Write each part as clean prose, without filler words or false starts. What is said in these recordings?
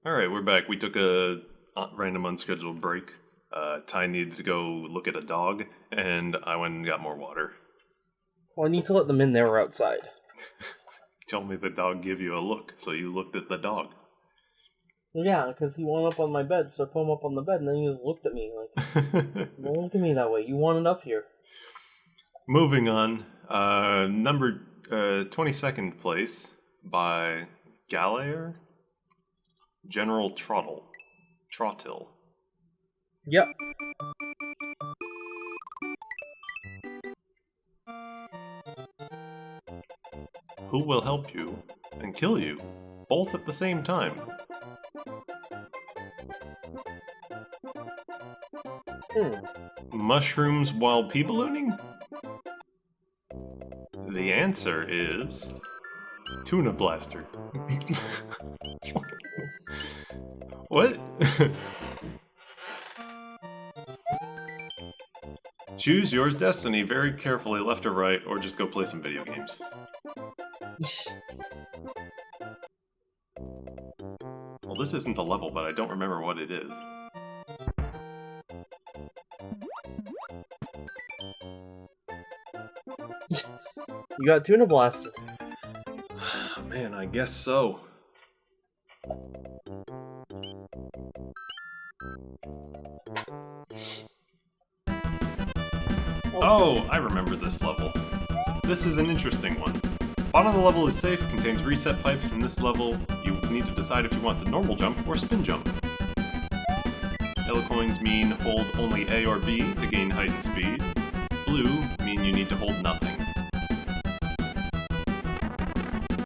All right, we're back. We took a random unscheduled break. Ty needed to go look at a dog, and I went and got more water. Well, I need to let them in. They were outside. Told me the dog gave you a look, so you looked at the dog. Yeah, because he went up on my bed, so I put him up on the bed, and then he just looked at me like, don't look at me that way. You want it up here. Moving on, number 22nd place by Galaer, General TROTYL. Yep. Who will help you and kill you, both at the same time? Mushrooms while pea ballooning? The answer is Tuna Blaster. What? Choose yours destiny very carefully, left or right, or just go play some video games. Well, this isn't a level, but I don't remember what it is. You got tuna blasted. Man, I guess so. Oh, I remember this level. This is an interesting one. Bottom of the level is safe, contains reset pipes. In this level, you need to decide if you want to normal jump or spin jump. Yellow coins mean hold only A or B to gain height and speed. Blue mean you need to hold nothing.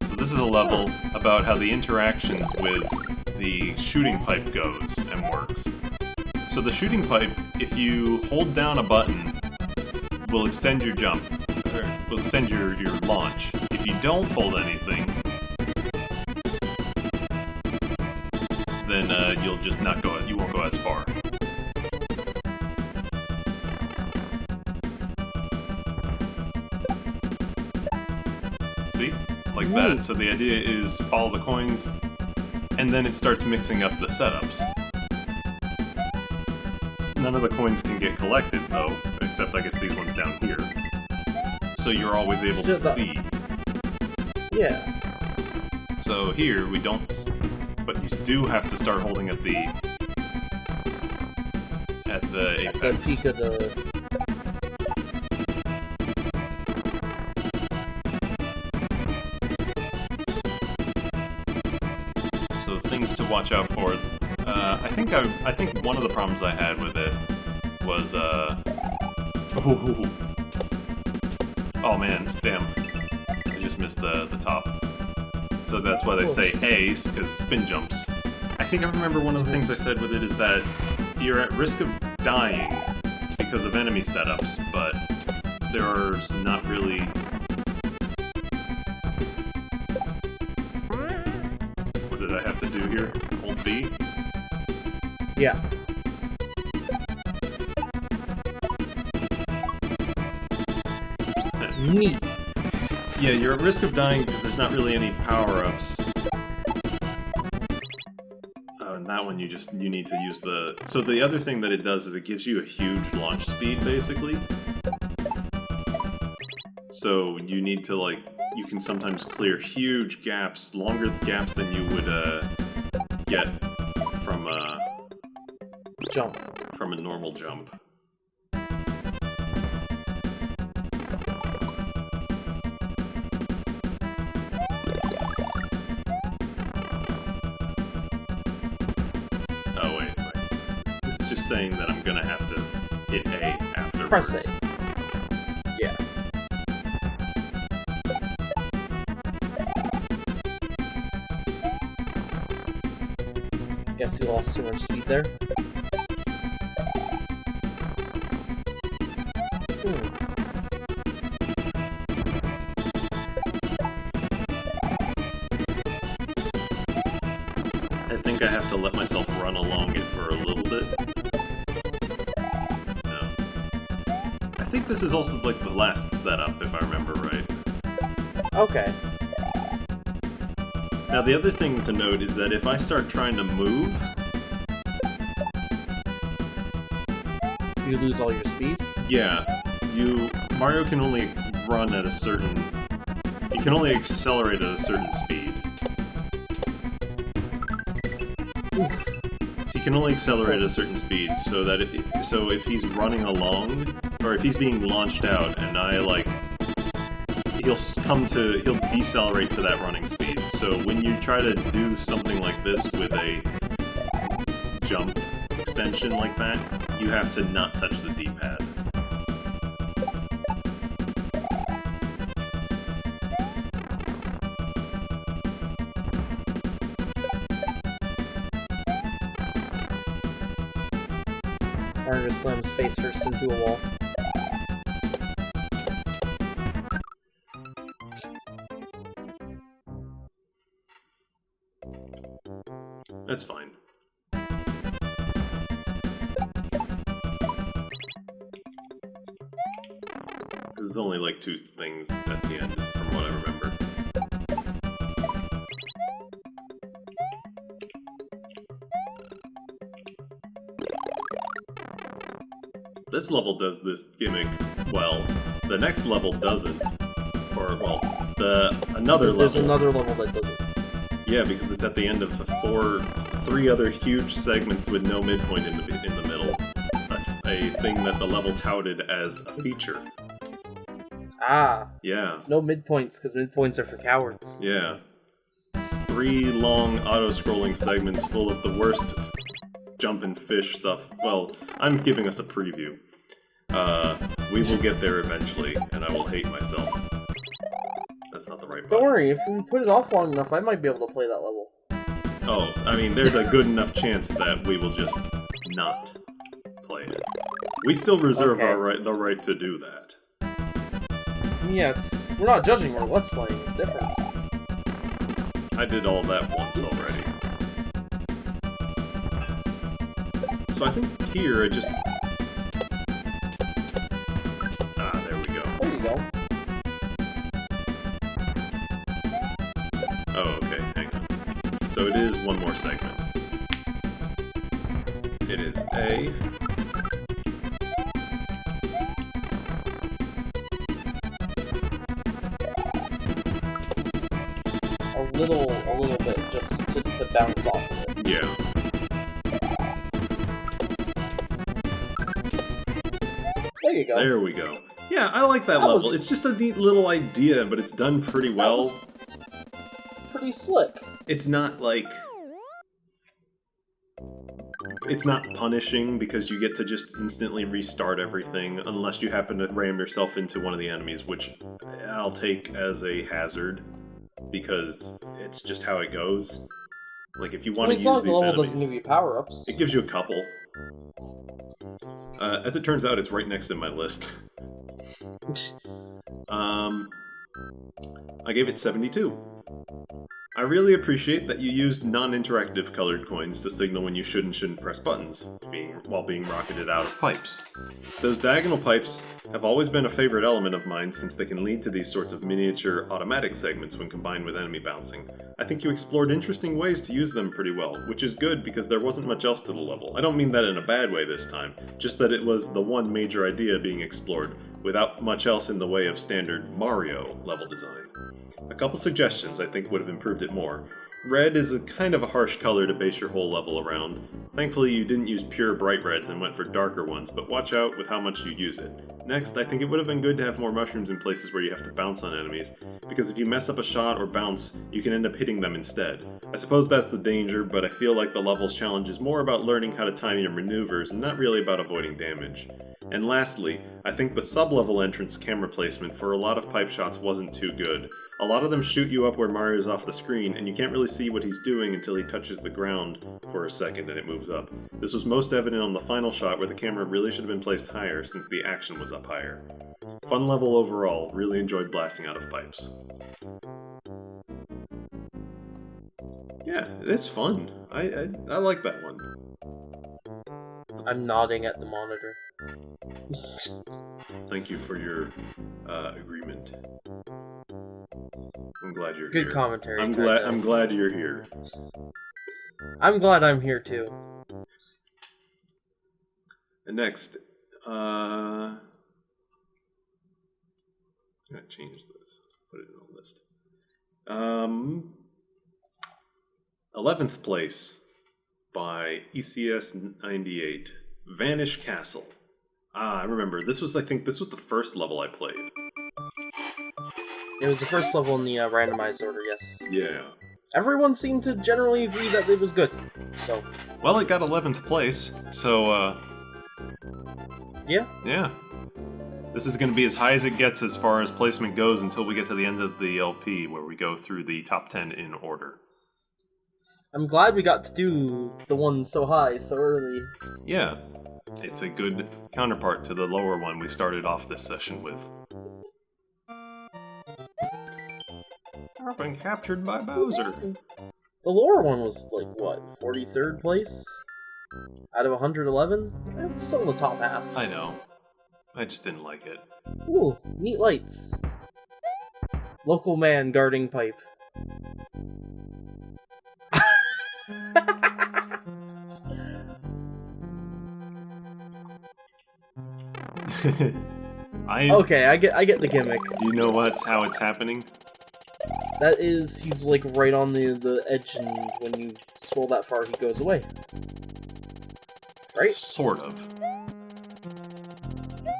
So this is a level about how the interactions with the shooting pipe goes and works. So the shooting pipe, if you hold down a button, will extend your jump, or will extend your launch. If you don't hold anything, then you'll just not go, you won't go as far. See? Like that. So the idea is follow the coins, and then it starts mixing up the setups. None of the coins can get collected, though, except I guess these ones down here. So you're always able to see. Yeah. So here, we don't... But you do have to start holding at the... At the apex. At the peak of the... So things to watch out for. I think one of the problems I had with it was oh man, damn! I just missed the top. So that's why they say ace, because spin jumps. I think I remember one of the things I said with it is that you're at risk of dying because of enemy setups, but there's not really. What did I have to do here? Hold B? Yeah. Neat. Yeah, you're at risk of dying because there's not really any power-ups. And that one you need to use the... So the other thing that it does is it gives you a huge launch speed, basically. So you need to, like... You can sometimes clear huge gaps, longer gaps than you would get from a... Jump. From a normal jump. Oh wait. It's just saying that I'm gonna have to hit A afterwards. Press A. Yeah. Guess you lost too much speed there. I think I have to let myself run along it for a little bit. No. I think this is also like the last setup, if I remember right. Okay. Now the other thing to note is that if I start trying to move... You lose all your speed? Yeah, Mario can only run at a certain... He can only accelerate at a certain speed. Oof. So he can only accelerate at a certain speed, so that so if he's running along, or if he's being launched out, and I like... He'll decelerate to that running speed. So when you try to do something like this with a jump extension like that, you have to not touch the D-pad. Mario slams face first into a wall. That's fine. There's only like 2 things at the end, from what I remember. This level does this gimmick well. The next level doesn't. Or, well, another level. There's another level that doesn't. Yeah, because it's at the end of 3 other huge segments with no midpoint in the middle. A thing that the level touted as a feature. Ah. Yeah. No midpoints, because midpoints are for cowards. Yeah. 3 long auto-scrolling segments full of the worst jump and fish stuff. Well, I'm giving us a preview. We will get there eventually, and I will hate myself. That's not the right button. Don't worry, if we put it off long enough, I might be able to play that level. Oh, I mean, there's a good enough chance that we will just not play it. We still reserve the right to do that. Yeah, we're not judging, we're let's playing, it's different. I did all that once already. So I think here I just... Ah, there we go. There you go. Oh, okay, hang on. So it is one more segment. It is A... A little bit, just to bounce off of it. Yeah. There you go. There we go. Yeah, I like that level. It's just a neat little idea, but it's done pretty well. Pretty slick. It's not like... It's not punishing because you get to just instantly restart everything unless you happen to ram yourself into one of the enemies, which I'll take as a hazard because it's just how it goes. Like, if you want to use these enemies... the level doesn't give you power-ups. It gives you a couple. As it turns out, it's right next in my list. I gave it 72. I really appreciate that you used non-interactive colored coins to signal when you should and shouldn't press buttons, while being rocketed out of pipes. Those diagonal pipes have always been a favorite element of mine since they can lead to these sorts of miniature automatic segments when combined with enemy bouncing. I think you explored interesting ways to use them pretty well, which is good because there wasn't much else to the level. I don't mean that in a bad way this time, just that it was the one major idea being explored, without much else in the way of standard Mario level design. A couple suggestions I think would have improved it more. Red is a kind of a harsh color to base your whole level around. Thankfully you didn't use pure bright reds and went for darker ones, but watch out with how much you use it. Next, I think it would have been good to have more mushrooms in places where you have to bounce on enemies, because if you mess up a shot or bounce, you can end up hitting them instead. I suppose that's the danger, but I feel like the level's challenge is more about learning how to time your maneuvers and not really about avoiding damage. And lastly, I think the sub-level entrance camera placement for a lot of pipe shots wasn't too good. A lot of them shoot you up where Mario's off the screen, and you can't really see what he's doing until he touches the ground for a second and it moves up. This was most evident on the final shot where the camera really should have been placed higher since the action was up higher. Fun level overall, really enjoyed blasting out of pipes. Yeah, it's fun. I like that one. I'm nodding at the monitor. Thank you for your agreement. I'm glad you're Good here. commentary. I'm glad you're here. I'm glad I'm here too. And next, I'm gonna change this. Put it in the list. 11th place by ECS98. Vanish Castle. I remember. I think this was the first level I played. It was the first level in the randomized order, yes. Yeah. Everyone seemed to generally agree that it was good, so... Well, it got 11th place, so, Yeah? Yeah. This is going to be as high as it gets as far as placement goes until we get to the end of the LP, where we go through the top 10 in order. I'm glad we got to do the one so high so early. Yeah. It's a good counterpart to the lower one we started off this session with. I've been captured by Bowser. The lower one was, like, what, 43rd place? Out of 111? It's still in the top half. I know. I just didn't like it. Ooh, neat lights. Local man guarding pipe. Okay, I get the gimmick. Do you know how it's happening? That is, he's like right on the edge, and when you scroll that far, he goes away. Right? Sort of.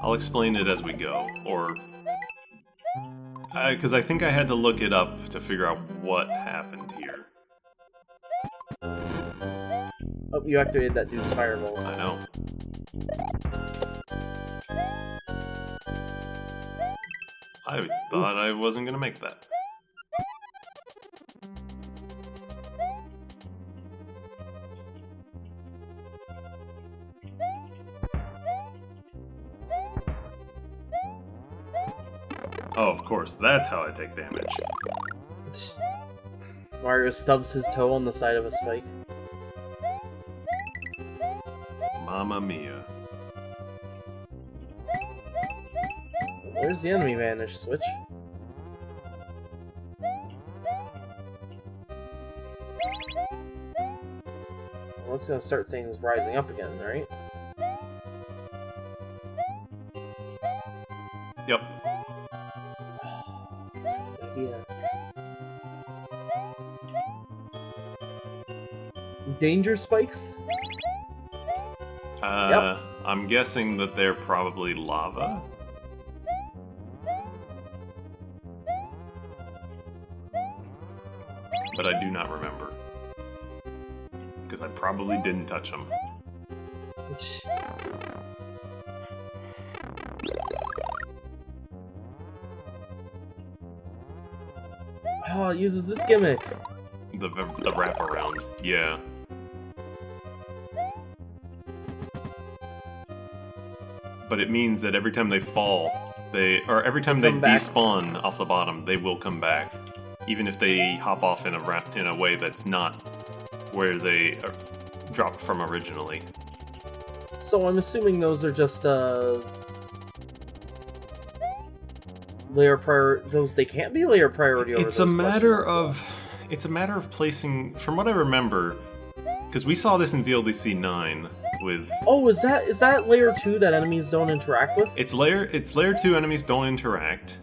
I'll explain it as we go, or... Because I think I had to look it up to figure out what happened here. Oh, you activated that dude's fireballs. I know. I thought I wasn't gonna make that. Oh, of course, that's how I take damage. Mario stubs his toe on the side of a spike. Mamma mia. Where's the enemy vanish switch? Well, that's gonna start things rising up again, right? Yep. Idea. Danger spikes? Yep. I'm guessing that they're probably lava. But I do not remember. Because I probably didn't touch them. Oh, it uses this gimmick. The wraparound, yeah. But it means that every time they fall, every time they despawn off the bottom, they will come back. Even if they hop off in a way that's not where they dropped from originally. So I'm assuming those are just layer priority. Those they can't be layer priority. Over it's a matter of placing. From what I remember, because we saw this in VLDC9 with. Oh, is that layer 2 that enemies don't interact with? It's layer 2 enemies don't interact.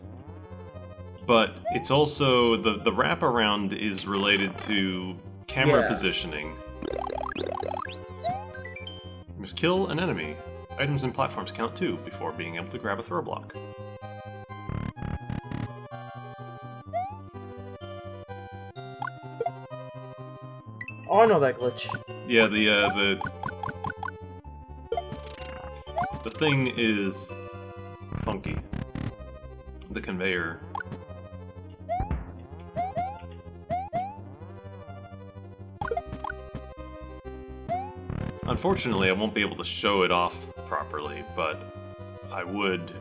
But it's also, the wraparound is related to camera positioning. You must kill an enemy. Items and platforms count too, before being able to grab a throw block. Oh, I know that glitch. Yeah, the thing is funky. The conveyor. Unfortunately, I won't be able to show it off properly, but I would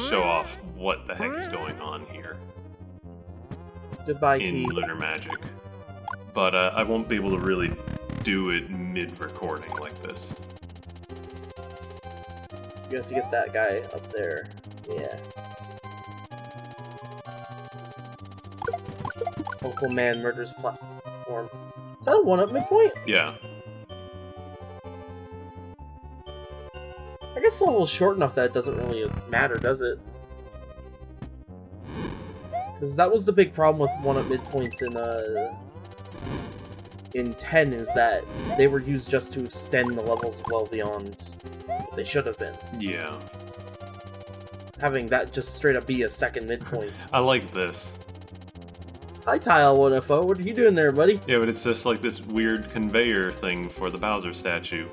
show off what the heck is going on here. Goodbye, in Key. Lunar Magic. But I won't be able to really do it mid-recording like this. You have to get that guy up there. Yeah. Local man murders platform. Is that a 1-up midpoint? Yeah. I guess the level's short enough that it doesn't really matter, does it? Because that was the big problem with 1-up midpoints in 10, is that they were used just to extend the levels well beyond what they should have been. Yeah. Having that just straight up be a second midpoint. I like this. Hi, Tile1FO. What are you doing there, buddy? Yeah, but it's just like this weird conveyor thing for the Bowser statue.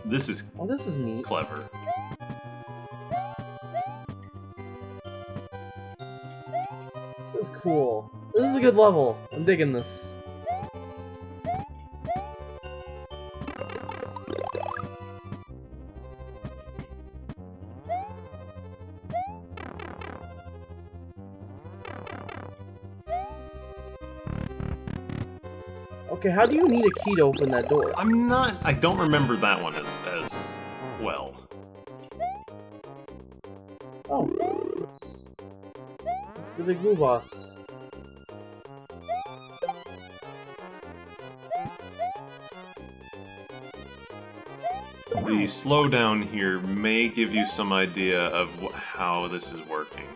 This is Oh, this is neat. clever. This is cool. This is a good level. I'm digging this. Okay, how do you need a key to open that door? I don't remember that one as well. Oh, it's the big blue boss. The slowdown here may give you some idea of how this is working.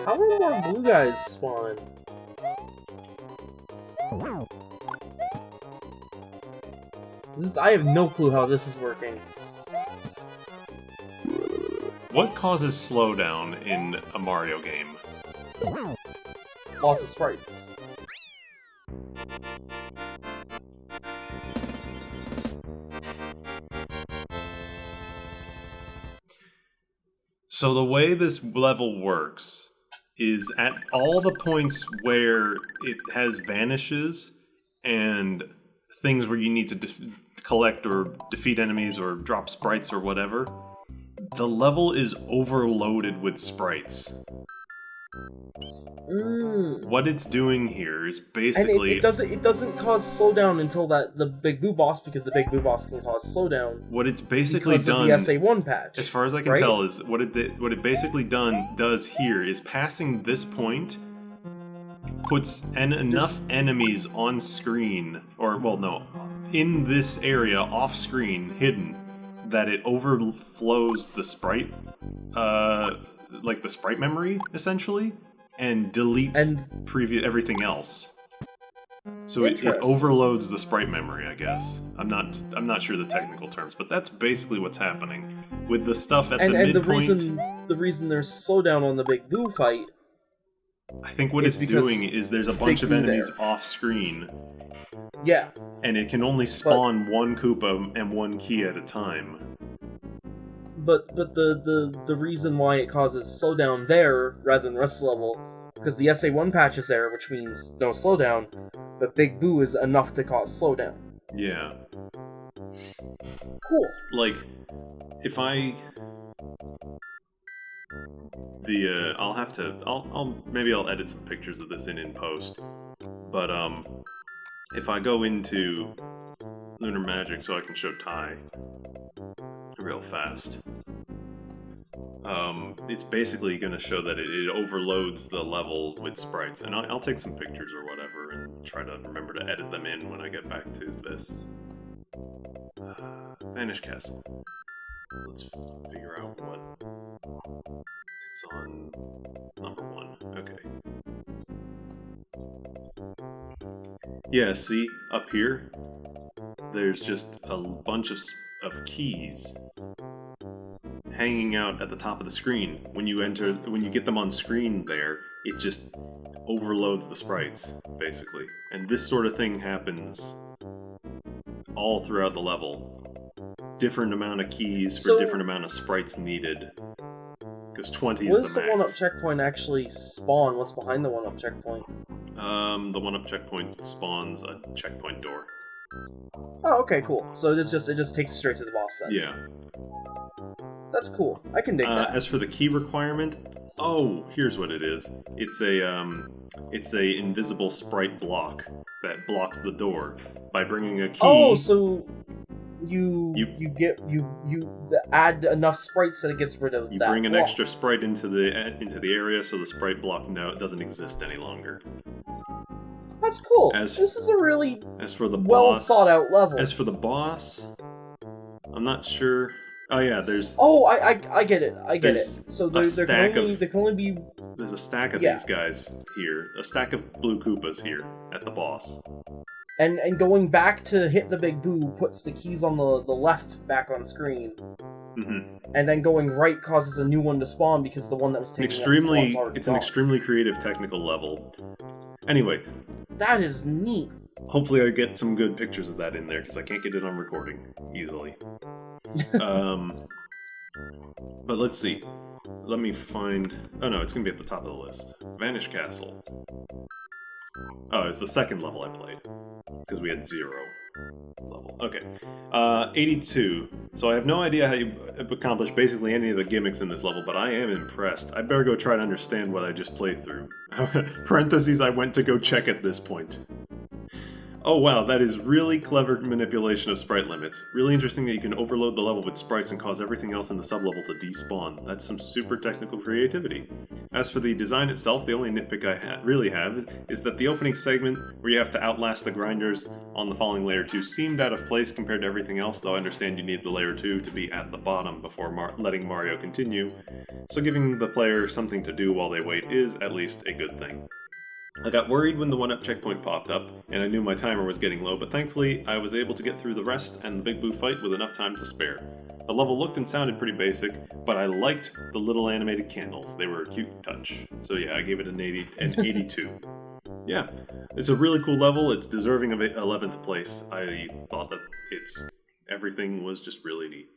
How are more blue guys spawning? I have no clue how this is working. What causes slowdown in a Mario game? Lots of sprites. So the way this level works is at all the points where it has vanishes and things where you need to collect or defeat enemies or drop sprites or whatever, the level is overloaded with sprites. What it's doing here is basically... And it doesn't cause slowdown until the big boo boss, because the big boo boss can cause slowdown. What it's basically because done... of the SA1 patch. As far as I can tell, is what it basically does here is passing this point puts enough enemies on screen, or, well, no, in this area off screen, hidden, that it overflows the sprite, like the sprite memory, essentially, and deletes everything else. So it overloads the sprite memory, I guess. I'm not sure the technical terms, but that's basically what's happening with the stuff at the midpoint. And the reason there's slowdown on the big boo fight, I think what it's doing is there's a bunch of enemies off screen. Yeah. And it can only spawn one Koopa and one key at a time. But the reason why it causes slowdown there rather than the rest of the level is because the SA1 patch is there, which means no slowdown, but Big Boo is enough to cause slowdown. Yeah. Cool. Like, if I... maybe I'll edit some pictures of this in post. But, if I go into Lunar Magic so I can show Ty real fast, it's basically going to show that it overloads the level with sprites. And I'll take some pictures or whatever and try to remember to edit them in when I get back to this. Vanish Castle. Let's figure out what... It's on number 1. Okay. Yeah, see? Up here, there's just a bunch of keys hanging out at the top of the screen. When you get them on screen there, it just overloads the sprites, basically. And this sort of thing happens all throughout the level. Different amount of keys for different amount of sprites needed. Because 20 is the max. What does the 1-up checkpoint actually spawn? What's behind the 1-up checkpoint? The 1-up checkpoint spawns a checkpoint door. Oh, okay, cool. So it just takes you straight to the boss then. Yeah. That's cool. I can dig that. As for the key requirement, here's what it is. It's a invisible sprite block that blocks the door by bringing a key. Oh, so you add enough sprites that it gets rid of You that bring an block. extra sprite into the area, so the sprite block now doesn't exist any longer. That's cool. As This is a really As for the well boss, thought out level. As for the boss, I'm not sure. Oh yeah, there's. Oh, I get it. I get it. There's So a there stack can of- only be. There's a stack of Yeah. these guys here. A stack of blue Koopas here at the boss. And going back to hit the big boo puts the keys on the left back on screen. Mm-hmm. And then going right causes a new one to spawn because the one that was taking up the slot's already It's an gone. extremely creative technical level. Anyway, That is neat. hopefully I get some good pictures of that in there because I can't get it on recording easily. But let's see. Let me find. Oh no, it's gonna be at the top of the list. Vanish Castle. Oh, it's the second level I played because we had 0 level. Okay, 82. So I have no idea how you accomplish basically any of the gimmicks in this level, but I am impressed. I'd better go try to understand what I just played through. Parentheses, I went to go check at this point. Oh wow, that is really clever manipulation of sprite limits. Really interesting that you can overload the level with sprites and cause everything else in the sublevel to despawn. That's some super technical creativity. As for the design itself, the only nitpick I really have is that the opening segment, where you have to outlast the grinders on the falling layer 2, seemed out of place compared to everything else, though I understand you need the layer 2 to be at the bottom before letting Mario continue, so giving the player something to do while they wait is at least a good thing. I got worried when the 1-up checkpoint popped up, and I knew my timer was getting low, but thankfully I was able to get through the rest and the Big Boo fight with enough time to spare. The level looked and sounded pretty basic, but I liked the little animated candles. They were a cute touch. So yeah, I gave it an 82. Yeah, it's a really cool level. It's deserving of 11th place. I thought that everything was just really neat.